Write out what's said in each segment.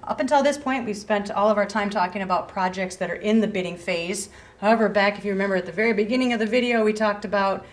Up until this point, we've spent all of our time talking about projects that are in the bidding phase. However, back, if you remember, at the very beginning of the video, we talked about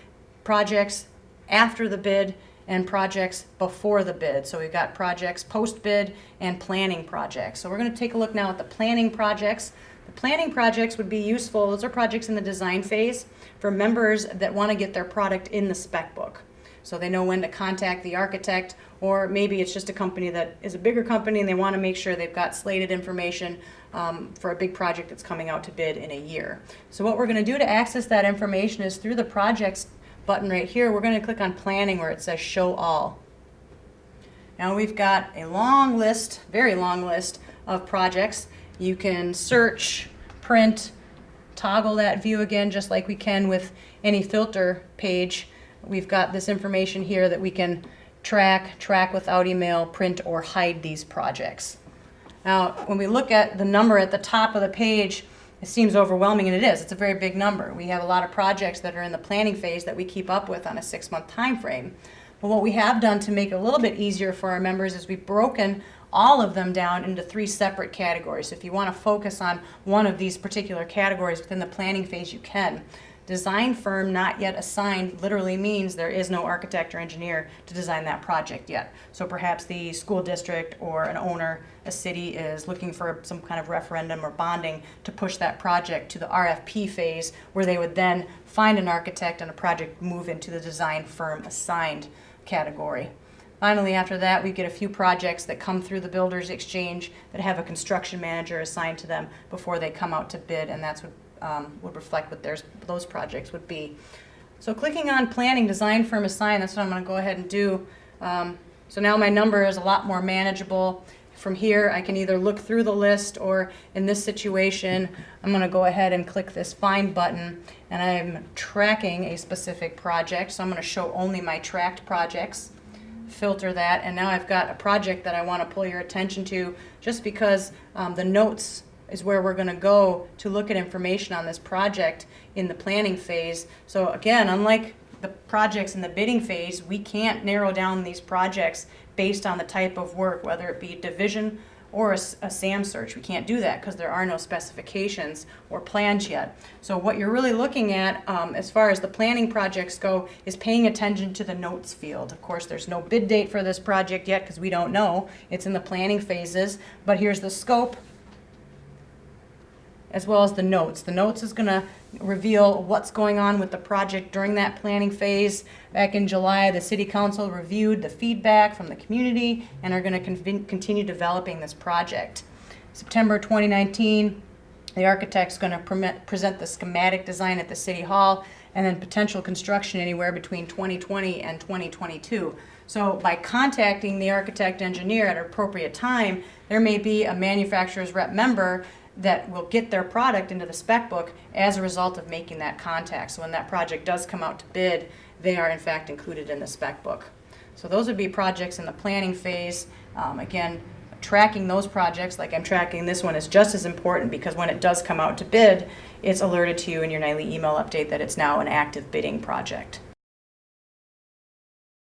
projects after the bid and projects before the bid. So we've got projects post-bid and planning projects. So we're going to take a look now at the planning projects. The planning projects would be useful. Those are projects in the design phase for members that want to get their product in the spec book. So they know when to contact the architect, or maybe it's just a company that is a bigger company and they want to make sure they've got slated information for a big project that's coming out to bid in a year. So what we're going to do to access that information is through the projects button right here, we're going to click on planning where it says show all. Now we've got a long list, very long list of projects. You can search, print, toggle that view again just like we can with any filter page. We've got this information here that we can track without email, print, or hide these projects. Now, when we look at the number at the top of the page, it seems overwhelming, and it is. It's a very big number. We have a lot of projects that are in the planning phase that we keep up with on a 6-month time frame. But what we have done to make it a little bit easier for our members is we've broken all of them down into 3 separate categories. So if you want to focus on one of these particular categories within the planning phase, you can. Design firm not yet assigned literally means there is no architect or engineer to design that project yet. So perhaps the school district or an owner, a city, is looking for some kind of referendum or bonding to push that project to the RFP phase, where they would then find an architect and a project move into the design firm assigned category. Finally, after that, we get a few projects that come through the Builders Exchange that have a construction manager assigned to them before they come out to bid, and that's what would reflect what those projects would be. So clicking on planning design firm assign, that's what I'm going to go ahead and do. So now my number is a lot more manageable. From here I can either look through the list, or in this situation I'm going to go ahead and click this find button, and I'm tracking a specific project, so I'm going to show only my tracked projects, filter that, and now I've got a project that I want to pull your attention to, just because the notes is where we're going to go to look at information on this project in the planning phase. So again, unlike the projects in the bidding phase, we can't narrow down these projects based on the type of work, whether it be division or a SAM search. We can't do that because there are no specifications or plans yet. So what you're really looking at as far as the planning projects go is paying attention to the notes field. Of course, there's no bid date for this project yet because we don't know. It's in the planning phases, but here's the scope as well as the notes. The notes is going to reveal what's going on with the project during that planning phase. Back in July, the City Council reviewed the feedback from the community and are going to continue developing this project. September 2019, the architect's going to present the schematic design at the City Hall, and then potential construction anywhere between 2020 and 2022. So by contacting the architect engineer at an appropriate time, there may be a manufacturer's rep member that will get their product into the spec book as a result of making that contact. So when that project does come out to bid, they are in fact included in the spec book. So those would be projects in the planning phase. Again, tracking those projects like I'm tracking this one is just as important, because when it does come out to bid, it's alerted to you in your nightly email update that it's now an active bidding project.